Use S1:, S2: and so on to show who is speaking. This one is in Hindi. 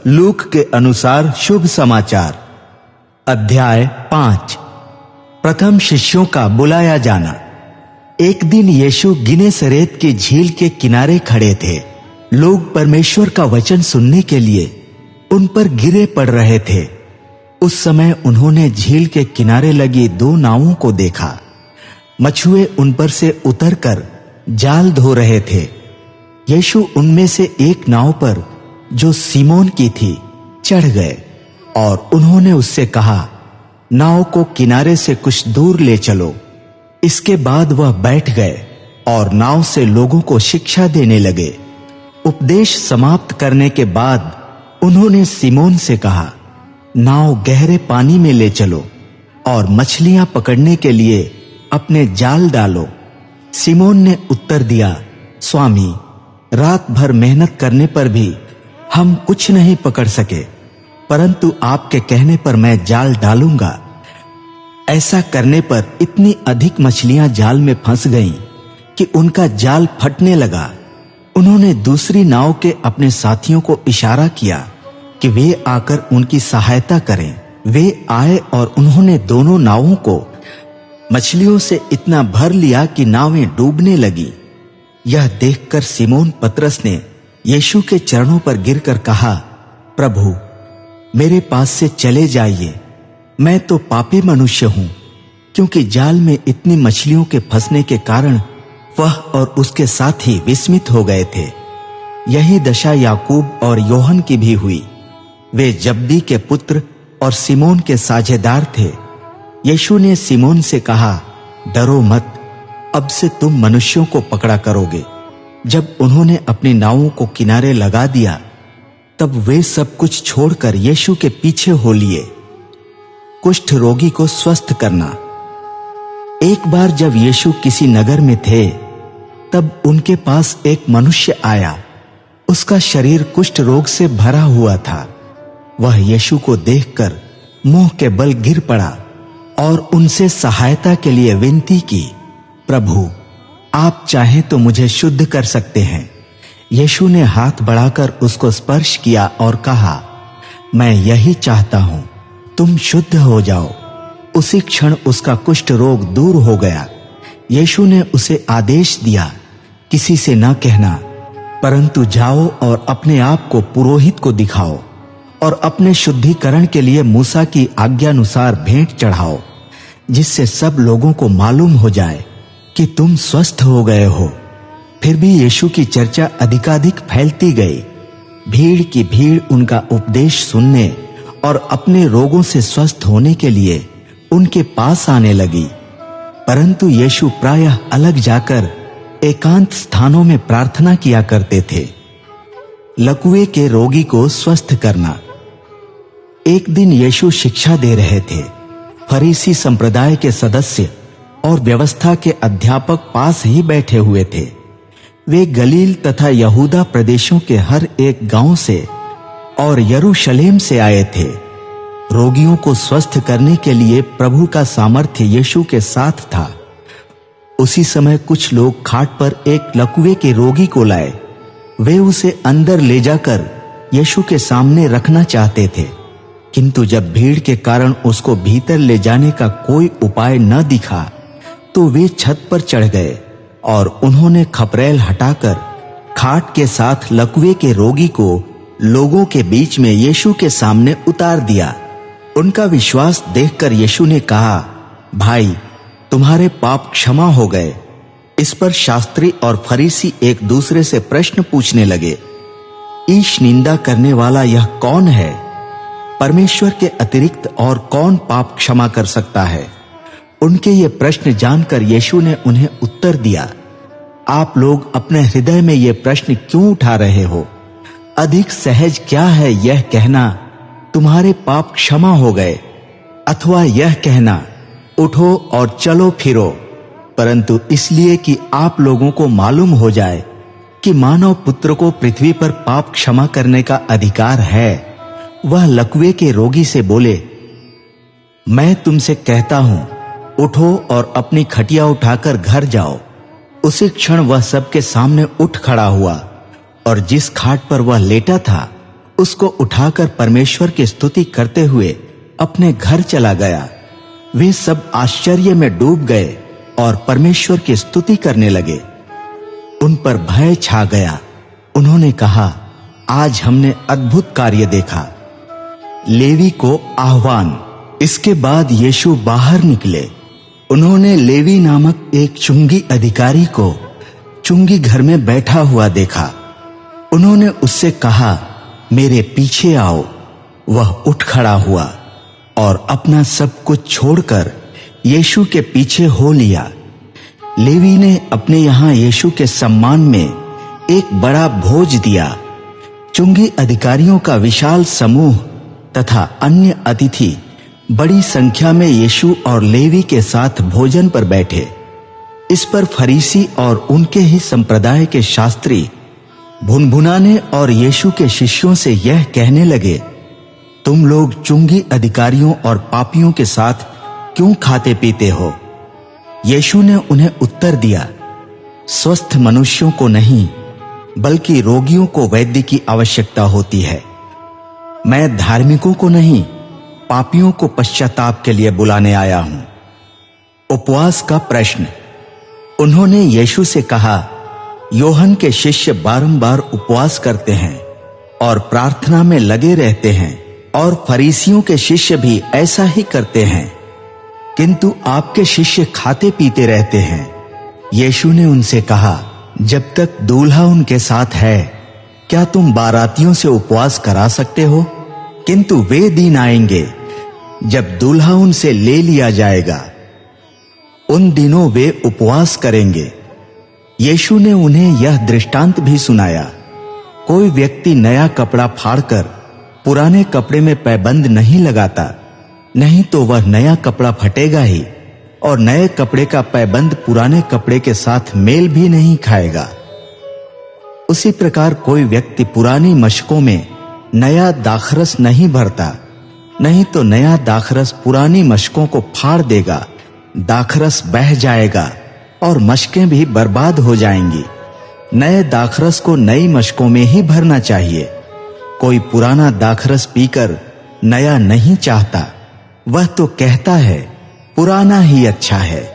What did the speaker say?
S1: लूक के अनुसार शुभ समाचार। अध्याय 5। प्रथम शिष्यों का बुलाया जाना। एक दिन यीशु गिनेसरेत की झील के किनारे खड़े थे। लोग परमेश्वर का वचन सुनने के लिए उन पर गिरे पड़ रहे थे। उस समय उन्होंने झील के किनारे लगी 2 नावों को देखा। मछुए उन पर से उतरकर जाल धो रहे थे। यीशु उनमें से एक नाव पर, जो सीमोन की थी, चढ़ गए और उन्होंने उससे कहा, नाव को किनारे से कुछ दूर ले चलो। इसके बाद वह बैठ गए और नाव से लोगों को शिक्षा देने लगे। उपदेश समाप्त करने के बाद उन्होंने सीमोन से कहा, नाव गहरे पानी में ले चलो और मछलियां पकड़ने के लिए अपने जाल डालो। सीमोन ने उत्तर दिया, स्वामी, रात भर मेहनत करने पर भी हम कुछ नहीं पकड़ सके, परंतु आपके कहने पर मैं जाल डालूंगा। ऐसा करने पर इतनी अधिक मछलियां जाल में फंस गईं कि उनका जाल फटने लगा। उन्होंने दूसरी नाव के अपने साथियों को इशारा किया कि वे आकर उनकी सहायता करें। वे आए और उन्होंने दोनों नावों को मछलियों से इतना भर लिया कि नावें डूबने लगी। यह देखकर सिमोन पतरस ने यीशु के चरणों पर गिरकर कहा, प्रभु, मेरे पास से चले जाइए, मैं तो पापी मनुष्य हूं। क्योंकि जाल में इतनी मछलियों के फंसने के कारण वह और उसके साथी विस्मित हो गए थे। यही दशा याकूब और योहन की भी हुई। वे जब्दी के पुत्र और सिमोन के साझेदार थे। यीशु ने सिमोन से कहा, डरो मत, अब से तुम मनुष्यों को पकड़ा करोगे। जब उन्होंने अपनी नावों को किनारे लगा दिया, तब वे सब कुछ छोड़कर यीशु के पीछे हो लिए। कुष्ठ रोगी को स्वस्थ करना। एक बार जब यीशु किसी नगर में थे, तब उनके पास एक मनुष्य आया। उसका शरीर कुष्ठ रोग से भरा हुआ था। वह यीशु को देखकर मुंह के बल गिर पड़ा और उनसे सहायता के लिए विनती की, प्रभु, आप चाहें तो मुझे शुद्ध कर सकते हैं। यीशु ने हाथ बढ़ाकर उसको स्पर्श किया और कहा, मैं यही चाहता हूं, तुम शुद्ध हो जाओ। उसी क्षण उसका कुष्ठ रोग दूर हो गया। यीशु ने उसे आदेश दिया, किसी से न कहना, परंतु जाओ और अपने आप को पुरोहित को दिखाओ और अपने शुद्धिकरण के लिए मूसा की आज्ञानुसार भेंट चढ़ाओ, जिससे सब लोगों को मालूम हो जाए कि तुम स्वस्थ हो गए हो। फिर भी यीशु की चर्चा अधिकाधिक फैलती गई। भीड़ की भीड़ उनका उपदेश सुनने और अपने रोगों से स्वस्थ होने के लिए उनके पास आने लगी। परंतु यीशु प्रायः अलग जाकर एकांत स्थानों में प्रार्थना किया करते थे। लकवे के रोगी को स्वस्थ करना। एक दिन यीशु शिक्षा दे रहे थे। फरीसी संप्रदाय के सदस्य और व्यवस्था के अध्यापक पास ही बैठे हुए थे। वे गलील तथा यहूदा प्रदेशों के हर एक गांव से और यरूशलेम से आए थे। रोगियों को स्वस्थ करने के लिए प्रभु का सामर्थ्य यीशु के साथ था। उसी समय कुछ लोग खाट पर एक लकवे के रोगी को लाए। वे उसे अंदर ले जाकर यीशु के सामने रखना चाहते थे, किंतु जब भीड़ के कारण उसको भीतर ले जाने का कोई उपाय न दिखा, तो वे छत पर चढ़ गए और उन्होंने खपरेल हटाकर खाट के साथ लकवे के रोगी को लोगों के बीच में यीशु के सामने उतार दिया। उनका विश्वास देखकर यीशु ने कहा, भाई, तुम्हारे पाप क्षमा हो गए। इस पर शास्त्री और फरीसी एक दूसरे से प्रश्न पूछने लगे, ईश निंदा करने वाला यह कौन है? परमेश्वर के अतिरिक्त और कौन पाप क्षमा कर सकता है? उनके ये प्रश्न जानकर यीशु ने उन्हें उत्तर दिया, आप लोग अपने हृदय में ये प्रश्न क्यों उठा रहे हो? अधिक सहज क्या है यह कहना, तुम्हारे पाप क्षमा हो गए, अथवा यह कहना, उठो और चलो फिरो? परंतु इसलिए कि आप लोगों को मालूम हो जाए कि मानव पुत्र को पृथ्वी पर पाप क्षमा करने का अधिकार है। वह लकवे के रोगी से बोले, मैं तुमसे कहता हूं, उठो और अपनी खटिया उठाकर घर जाओ। उसी क्षण वह सबके सामने उठ खड़ा हुआ और जिस खाट पर वह लेटा था उसको उठाकर परमेश्वर की स्तुति करते हुए अपने घर चला गया। वे सब आश्चर्य में डूब गए और परमेश्वर की स्तुति करने लगे। उन पर भय छा गया। उन्होंने कहा, आज हमने अद्भुत कार्य देखा। लेवी को आह्वान। इसके बाद यीशु बाहर निकले। उन्होंने लेवी नामक एक चुंगी अधिकारी को चुंगी घर में बैठा हुआ देखा। उन्होंने उससे कहा, मेरे पीछे आओ। वह उठ खड़ा हुआ और अपना सब कुछ छोड़कर यीशु के पीछे हो लिया। लेवी ने अपने यहाँ यीशु के सम्मान में एक बड़ा भोज दिया। चुंगी अधिकारियों का विशाल समूह तथा अन्य अतिथि बड़ी संख्या में यीशु और लेवी के साथ भोजन पर बैठे। इस पर फरीसी और उनके ही संप्रदाय के शास्त्री भुनभुनाने और यीशु के शिष्यों से यह कहने लगे, तुम लोग चुंगी अधिकारियों और पापियों के साथ क्यों खाते पीते हो? यीशु ने उन्हें उत्तर दिया, स्वस्थ मनुष्यों को नहीं बल्कि रोगियों को वैद्य की आवश्यकता होती है। मैं धार्मिकों को नहीं पापियों को पश्चाताप के लिए बुलाने आया हूं। उपवास का प्रश्न। उन्होंने यीशु से कहा, योहन के शिष्य बारंबार उपवास करते हैं और प्रार्थना में लगे रहते हैं और फरीसियों के शिष्य भी ऐसा ही करते हैं, किंतु आपके शिष्य खाते पीते रहते हैं। यीशु ने उनसे कहा, जब तक दूल्हा उनके साथ है क्या तुम बारातियों से उपवास करा सकते हो? किंतु वे दिन आएंगे जब दूल्हा उनसे ले लिया जाएगा, उन दिनों वे उपवास करेंगे। यीशु ने उन्हें यह दृष्टांत भी सुनाया, कोई व्यक्ति नया कपड़ा फाड़कर पुराने कपड़े में पैबंद नहीं लगाता, नहीं तो वह नया कपड़ा फटेगा ही और नए कपड़े का पैबंद पुराने कपड़े के साथ मेल भी नहीं खाएगा। उसी प्रकार कोई व्यक्ति पुरानी मशकों में नया दाखरस नहीं भरता, नहीं तो नया दाखरस पुरानी मशकों को फाड़ देगा, दाखरस बह जाएगा और मशकें भी बर्बाद हो जाएंगी। नए दाखरस को नई मशकों में ही भरना चाहिए। कोई पुराना दाखरस पीकर नया नहीं चाहता, वह तो कहता है पुराना ही अच्छा है।